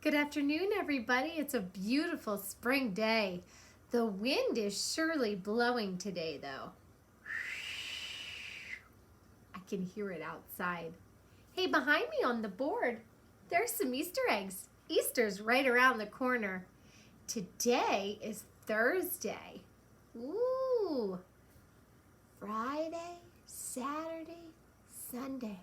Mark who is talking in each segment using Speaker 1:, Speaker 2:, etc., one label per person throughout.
Speaker 1: Good afternoon, everybody. It's a beautiful spring day. The wind is surely blowing today, though. I can hear it outside. Hey, behind me on the board, there's some Easter eggs. Easter's right around the corner. Today is Thursday. Ooh, Friday, Saturday, Sunday.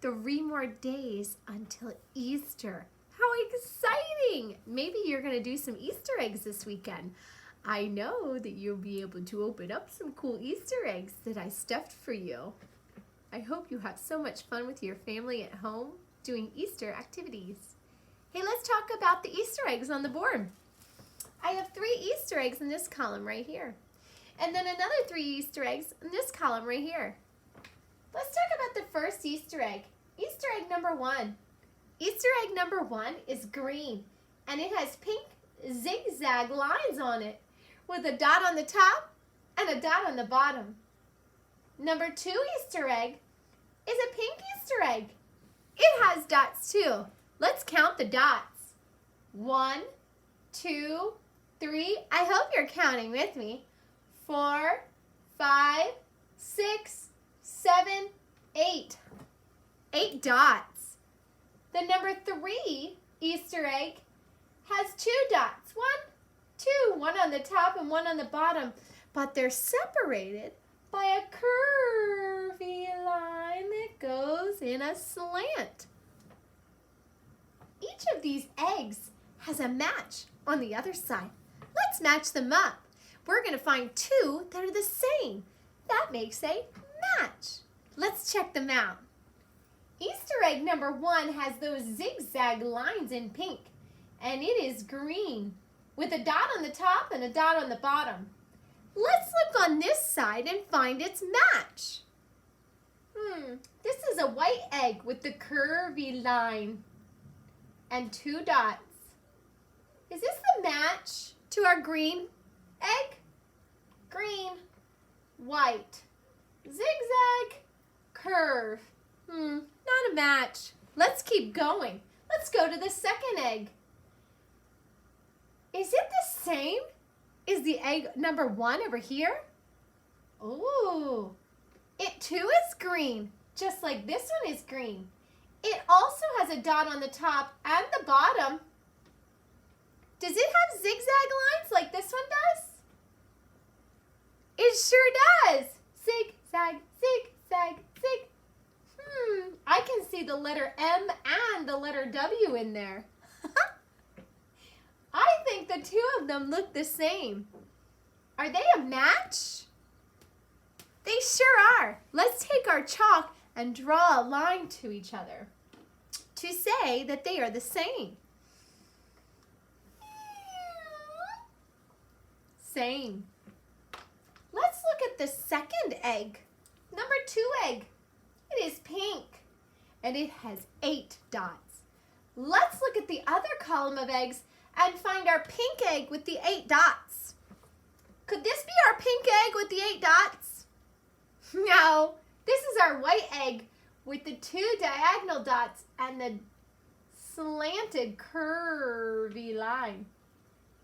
Speaker 1: 3 more days until Easter. How exciting! Maybe you're going to do some Easter eggs this weekend. I know that you'll be able to open up some cool Easter eggs that I stuffed for you. I hope you have so much fun with your family at home doing Easter activities. Hey, let's talk about the Easter eggs on the board. I have 3 Easter eggs in this column right here. And then another 3 Easter eggs in this column right here. Let's talk about the first Easter egg. Easter egg number 1. Easter egg number 1 is green, and it has pink zigzag lines on it with a dot on the top and a dot on the bottom. Number 2 Easter egg is a pink Easter egg. It has dots too. Let's count the dots. 1, 2, 3. I hope you're counting with me. 4, 5, 6, 7, 8. 8 dots. The number 3 Easter egg has 2 dots. 1 on the top and 1 on the bottom. But they're separated by a curvy line that goes in a slant. Each of these eggs has a match on the other side. Let's match them up. We're going to find 2 that are the same. That makes a match. Let's check them out. Easter egg number 1 has those zigzag lines in pink, and it is green with a dot on the top and a dot on the bottom. Let's look on this side and find its match. This is a white egg with the curvy line and 2 dots. Is this the match to our green egg? Green, white, zigzag, curve. Not a match. Let's keep going. Let's go to the second egg. Is it the same? Is the egg number 1 over here? Ooh, it too is green, just like this one is green. It also has a dot on the top and the bottom. Does it have zigzag lines like this one does? It sure does. Zigzag, zigzag, zig. I can see the letter M and the letter W in there. I think the 2 of them look the same. Are they a match? They sure are. Let's take our chalk and draw a line to each other to say that they are the same. Same. Let's look at the second egg. Number 2 egg. It is pink, and it has 8 dots. Let's look at the other column of eggs and find our pink egg with the 8 dots. Could this be our pink egg with the 8 dots? No, this is our white egg with the 2 diagonal dots and the slanted curvy line.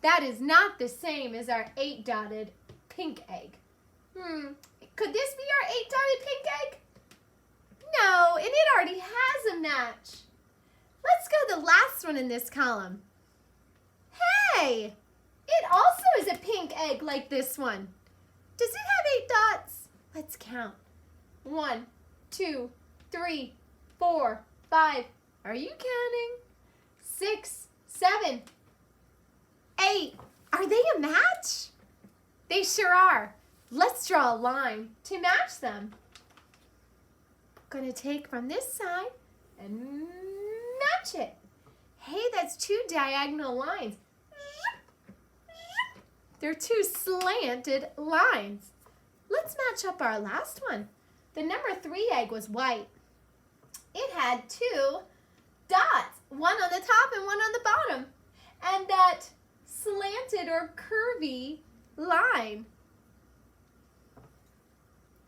Speaker 1: That is not the same as our 8-dotted pink egg. Could this be our 8-dotted pink egg? No, and it already has a match. Let's go to the last one in this column. Hey, it also is a pink egg like this one. Does it have 8 dots? Let's count. 1, 2, 3, 4, 5. Are you counting? 6, 7, 8. Are they a match? They sure are. Let's draw a line to match them. Going to take from this side and match it. Hey, that's 2 diagonal lines. They're 2 slanted lines. Let's match up our last one. The number 3 egg was white. It had 2 dots, 1 on the top and 1 on the bottom. And that slanted or curvy line.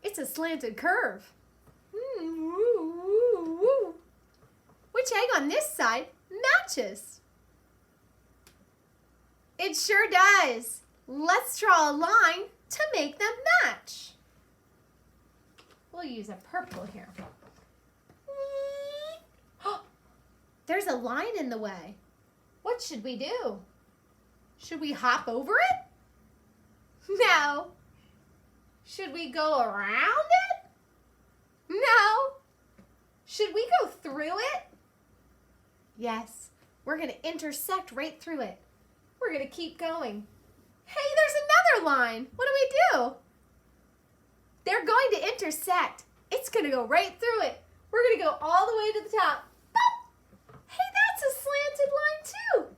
Speaker 1: It's a slanted curve. Which egg on this side matches. It sure does. Let's draw a line to make them match. We'll use a purple here. There's a line in the way. What should we do? Should we hop over it? No. Should we go around it? No. Should we go through it? Yes. We're going to intersect right through it. We're going to keep going. Hey, there's another line. What do we do? They're going to intersect. It's going to go right through it. We're going to go all the way to the top. Boop. Hey, that's a slanted line too.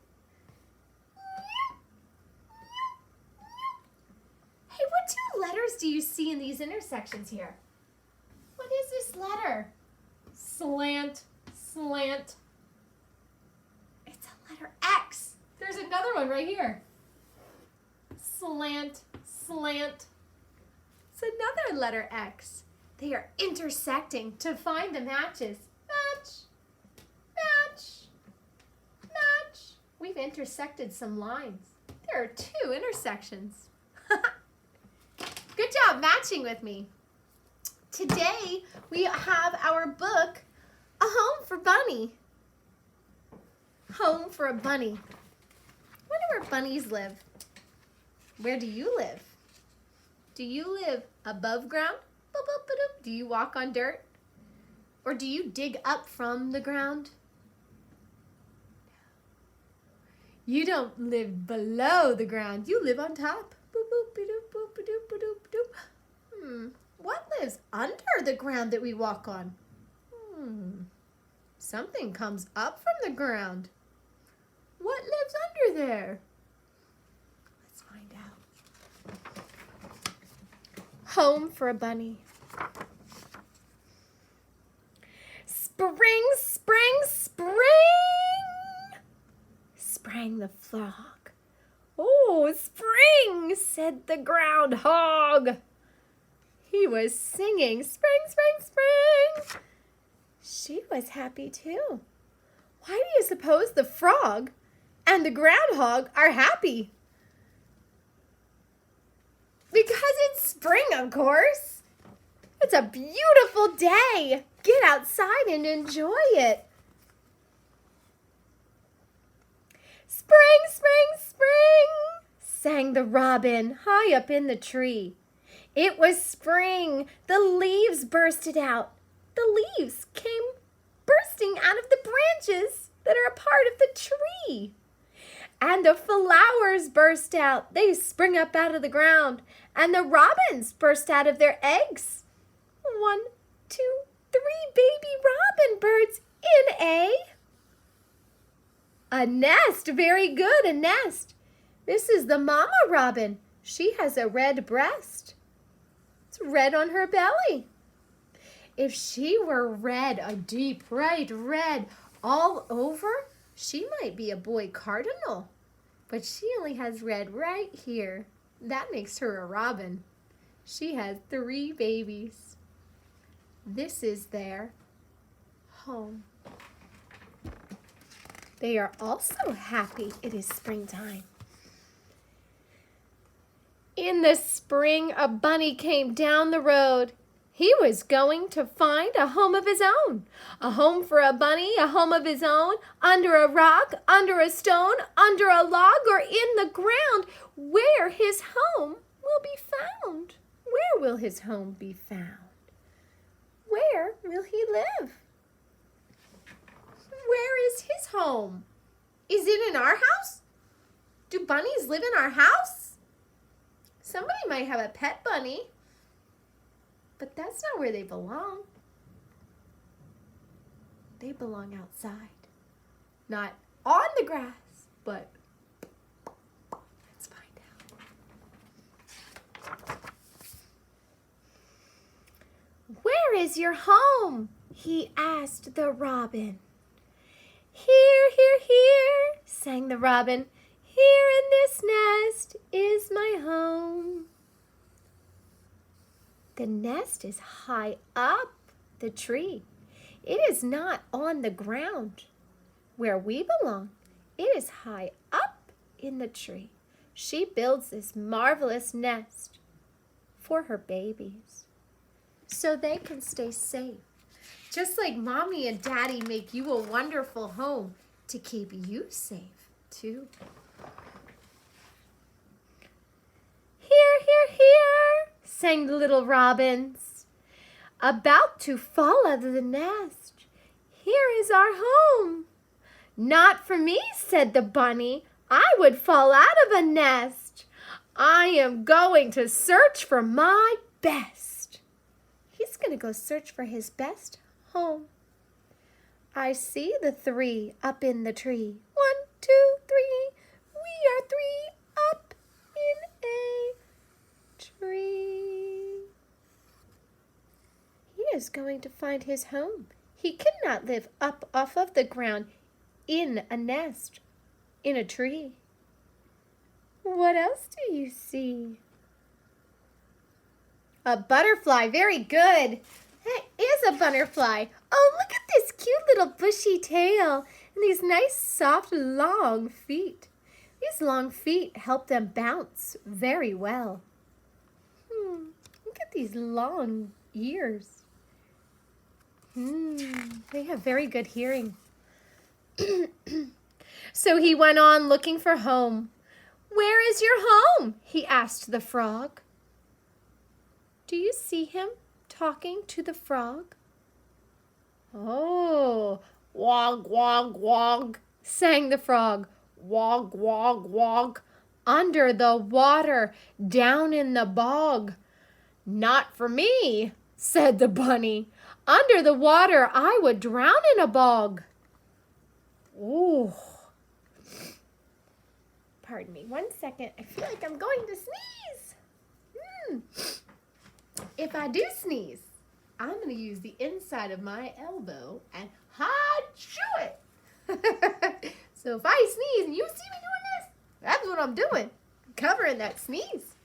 Speaker 1: Hey, what two letters do you see in these intersections here? What is this letter? Slant, slant. It's a letter X. There's another one right here. Slant, slant. It's another letter X. They are intersecting to find the matches. Match, match, match. We've intersected some lines. There are two intersections. Good job matching with me. Today we have our book, A Home for Bunny. Home for a bunny. I wonder where bunnies live. Where do you live? Do you live above ground? Do you walk on dirt? Or do you dig up from the ground? You don't live below the ground. You live on top. What lives under the ground that we walk on? Something comes up from the ground. What lives under there? Let's find out. Home for a bunny. Spring, spring, spring! Sprang the frog. Oh, spring, said the groundhog. He was singing, spring, spring, spring. She was happy too. Why do you suppose the frog and the groundhog are happy? Because it's spring, of course. It's a beautiful day. Get outside and enjoy it. Spring, spring, spring, sang the robin high up in the tree. It was spring. The leaves bursted out. The leaves came bursting out of the branches that are a part of the tree. And the flowers burst out. They spring up out of the ground. And the robins burst out of their eggs. 1, 2, 3 baby robin birds in a nest. Very good, a nest. This is the mama robin. She has a red breast. It's red on her belly. If she were red, a deep bright red all over, she might be a boy cardinal. But she only has red right here. That makes her a robin. She has 3 babies. This is their home. They are also happy it is springtime. In the spring, a bunny came down the road. He was going to find a home of his own. A home for a bunny, a home of his own, under a rock, under a stone, under a log, or in the ground, where his home will be found. Where will his home be found? Where will he live? Where is his home? Is it in our house? Do bunnies live in our house? Somebody might have a pet bunny, but that's not where they belong. They belong outside. Not on the grass, but let's find out. Where is your home? He asked the robin. Here, here, here, sang the robin. Here in this nest is my home. The nest is high up the tree. It is not on the ground. where we belong. It is high up in the tree. She builds this marvelous nest for her babies so they can stay safe. Just like Mommy and Daddy make you a wonderful home to keep you safe, too. Here, here, here, sang the little robins, about to fall out of the nest. Here is our home. Not for me, said the bunny. I would fall out of a nest. I am going to search for my best. He's going to go search for his best home. I see the three up in the tree. 1, 2, 3. We are 3 up in a tree. He is going to find his home. He cannot live up off of the ground in a nest, in a tree. What else do you see? A butterfly, very good. That is a butterfly. Oh, look at this cute little bushy tail and these nice, soft, long feet. These long feet help them bounce very well. Look at these long ears. They have very good hearing. So he went on looking for home. Where is your home? He asked the frog. Do you see him talking to the frog? Oh, wog, wog, wog, sang the frog. Wog, wog, wog, under the water, down in the bog. Not for me, said the bunny. Under the water, I would drown in a bog. Ooh. Pardon me, 1 second. I feel like I'm going to sneeze. If I do sneeze, I'm going to use the inside of my elbow and ha-chew it. So if I sneeze and you see me doing this, that's what I'm doing. Covering that sneeze.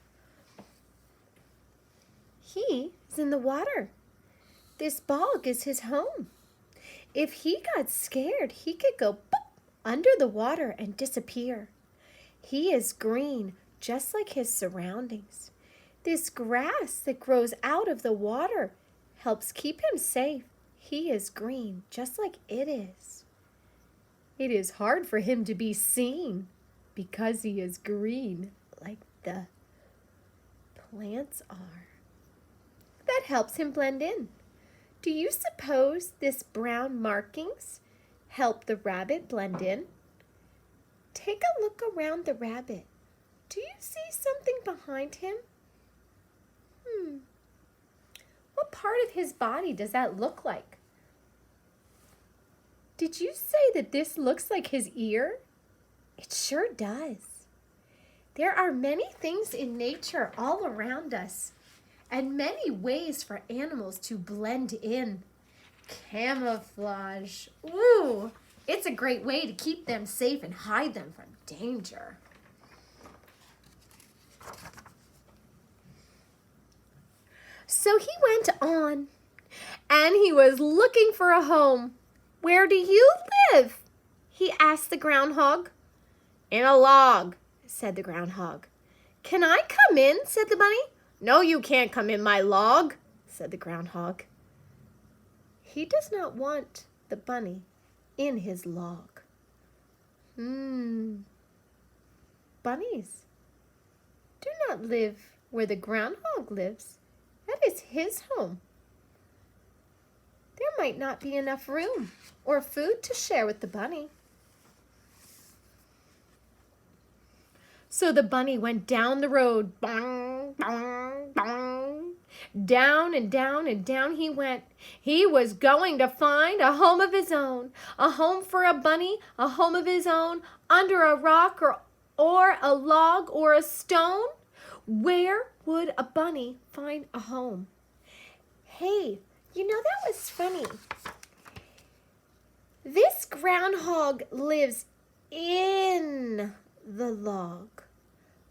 Speaker 1: He is in the water. This bog is his home. If he got scared, he could go boop, under the water and disappear. He is green, just like his surroundings. This grass that grows out of the water helps keep him safe. He is green, just like it is. It is hard for him to be seen because he is green, like the plants are. That helps him blend in. Do you suppose this brown markings help the rabbit blend in? Take a look around the rabbit. Do you see something behind him? What part of his body does that look like? Did you say that this looks like his ear? It sure does. There are many things in nature all around us and many ways for animals to blend in. Camouflage. Ooh, it's a great way to keep them safe and hide them from danger. So he went on, and he was looking for a home. Where do you live? He asked the groundhog. In a log, said the groundhog. Can I come in? Said the bunny. No, you can't come in my log, said the groundhog. He does not want the bunny in his log. Bunnies do not live where the groundhog lives. That is his home. There might not be enough room or food to share with the bunny. So the bunny went down the road. Bong, bong, bong. Down and down and down he went. He was going to find a home of his own. A home for a bunny, a home of his own, under a rock or a log or a stone. Where would a bunny find a home? Hey, you know, that was funny. This groundhog lives in the log,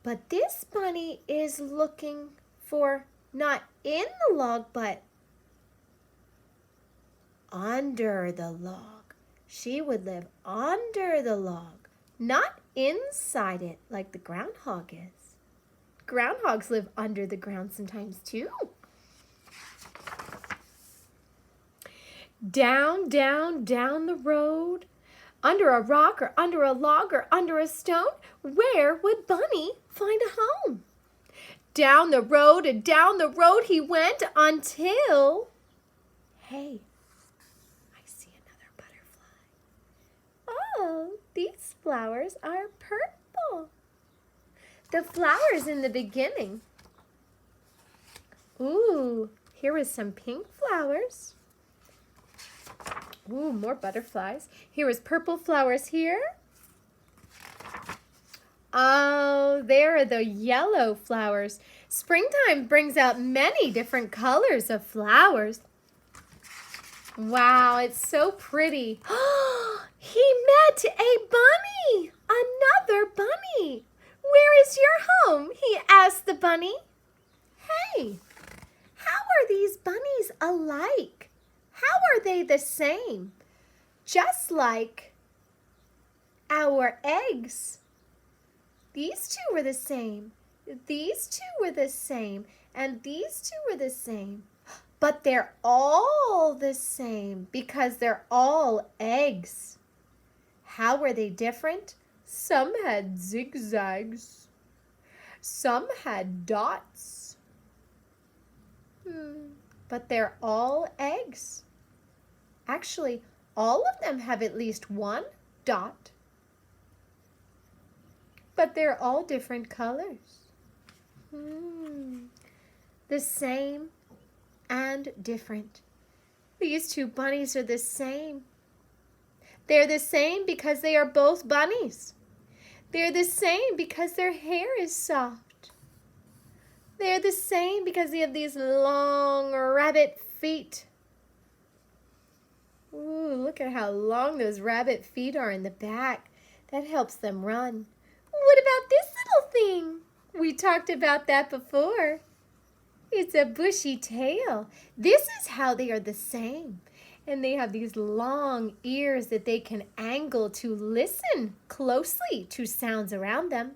Speaker 1: but this bunny is looking for not in the log, but under the log. She would live under the log, not inside it like the groundhog is. Groundhogs live under the ground sometimes too. Down, down, down the road, under a rock or under a log or under a stone, where would Bunny find a home? Down the road and down the road he went until, hey, I see another butterfly. Oh, these flowers are purple. The flowers in the beginning. Ooh, here is some pink flowers. Ooh, more butterflies. Here is purple flowers here. Oh, there are the yellow flowers. Springtime brings out many different colors of flowers. Wow, it's so pretty. He met a bunny, another bunny. Where is your home? He asked the bunny. Hey, how are these bunnies alike? How are they the same? Just like our eggs. These two were the same. These two were the same. And these two were the same. But they're all the same because they're all eggs. How were they different? Some had zigzags. Some had dots. But they're all eggs. Actually, all of them have at least one dot. But they're all different colors. The same and different. These two bunnies are the same. They're the same because they are both bunnies. They're the same because their hair is soft. They're the same because they have these long rabbit feet. Ooh, look at how long those rabbit feet are in the back. That helps them run. What about this little thing? We talked about that before. It's a bushy tail. This is how they are the same. And they have these long ears that they can angle to listen closely to sounds around them.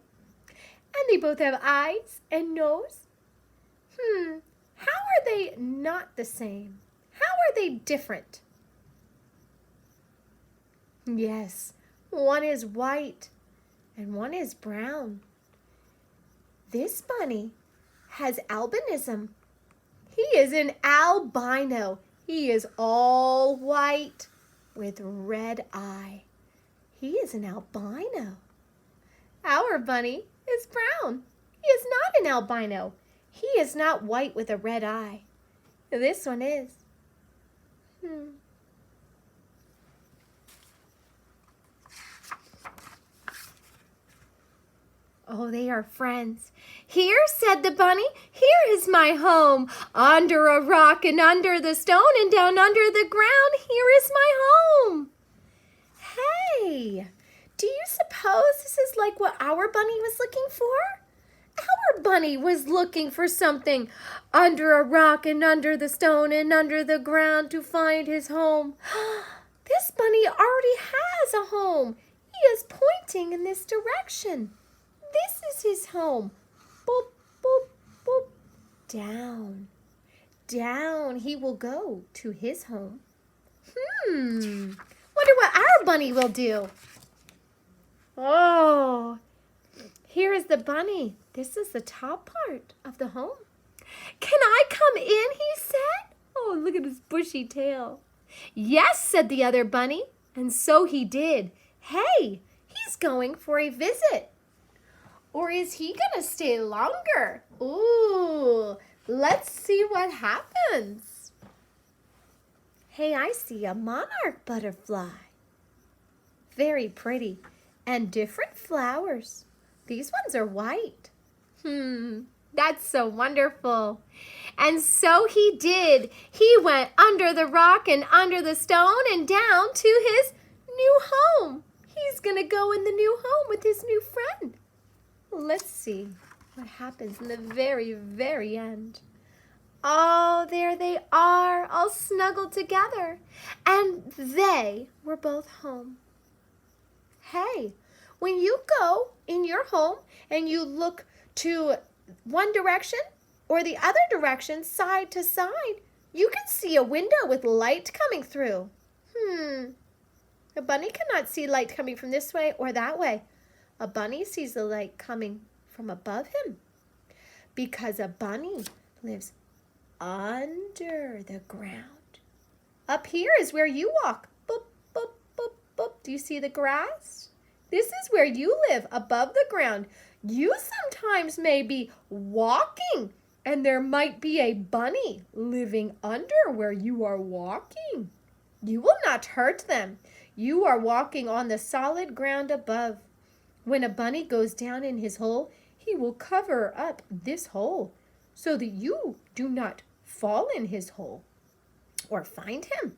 Speaker 1: And they both have eyes and nose. How are they not the same? How are they different? Yes, one is white and one is brown. This bunny has albinism. He is an albino. He is all white with red eye. He is an albino. Our bunny is brown. He is not an albino. He is not white with a red eye. This one is. Oh, they are friends. Here, said the bunny, here is my home. Under a rock and under the stone and down under the ground, here is my home. Hey, do you suppose this is like what our bunny was looking for? Our bunny was looking for something under a rock and under the stone and under the ground to find his home. This bunny already has a home. He is pointing in this direction. This is his home. Boop, boop, boop. Down, down he will go to his home. Wonder what our bunny will do. Oh, here is the bunny. This is the top part of the home. Can I come in, he said. Oh, look at his bushy tail. Yes, said the other bunny, and so he did. Hey, he's going for a visit. Or is he gonna stay longer? Ooh, let's see what happens. Hey, I see a monarch butterfly. Very pretty and different flowers. These ones are white. That's so wonderful. And so he did. He went under the rock and under the stone and down to his new home. He's gonna go in the new home with his new friend. Let's see what happens in the very, very end. Oh, there they are, all snuggled together. And they were both home. Hey, when you go in your home and you look to one direction or the other direction, side to side, you can see a window with light coming through. A bunny cannot see light coming from this way or that way. A bunny sees the light coming from above him because a bunny lives under the ground. Up here is where you walk. Boop, boop, boop, boop. Do you see the grass? This is where you live, above the ground. You sometimes may be walking, and there might be a bunny living under where you are walking. You will not hurt them. You are walking on the solid ground above. When a bunny goes down in his hole, he will cover up this hole so that you do not fall in his hole or find him.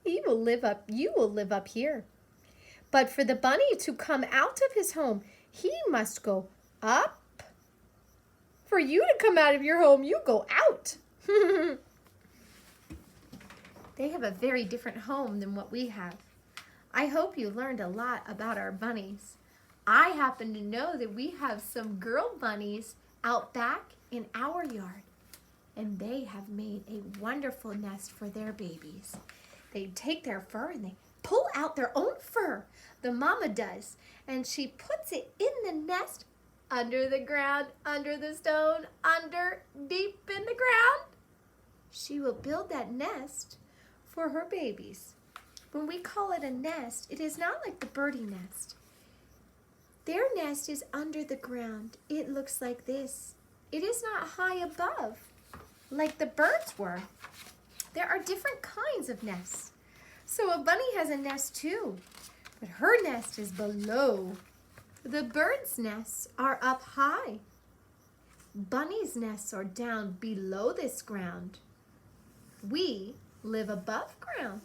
Speaker 1: You will live up here. But for the bunny to come out of his home, he must go up. For you to come out of your home, you go out. They have a very different home than what we have. I hope you learned a lot about our bunnies. I happen to know that we have some girl bunnies out back in our yard, and they have made a wonderful nest for their babies. They take their fur and they pull out their own fur. The mama does, and she puts it in the nest under the ground, under the stone, under deep in the ground. She will build that nest for her babies. When we call it a nest, it is not like the birdie nest. Their nest is under the ground. It looks like this. It is not high above like the birds were. There are different kinds of nests. So a bunny has a nest too, but her nest is below. The birds' nests are up high. Bunnies' nests are down below this ground. We live above ground.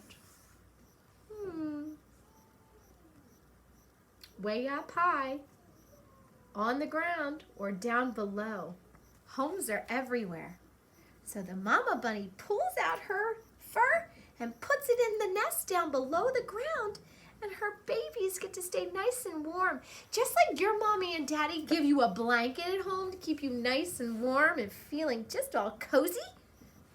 Speaker 1: Way up high, on the ground, or down below. Homes are everywhere. So the mama bunny pulls out her fur and puts it in the nest down below the ground, and her babies get to stay nice and warm. Just like your mommy and daddy give you a blanket at home to keep you nice and warm and feeling just all cozy,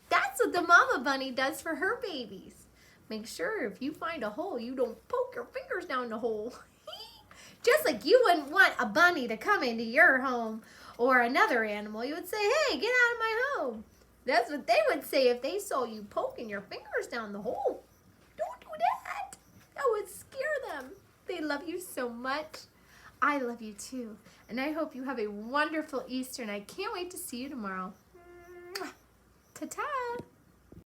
Speaker 1: that's what the mama bunny does for her babies. Make sure if you find a hole, you don't poke your fingers down the hole. Just like you wouldn't want a bunny to come into your home or another animal. You would say, hey, get out of my home. That's what they would say if they saw you poking your fingers down the hole. Don't do that. That would scare them. They love you so much. I love you too. And I hope you have a wonderful Easter, and I can't wait to see you tomorrow. Ta-ta.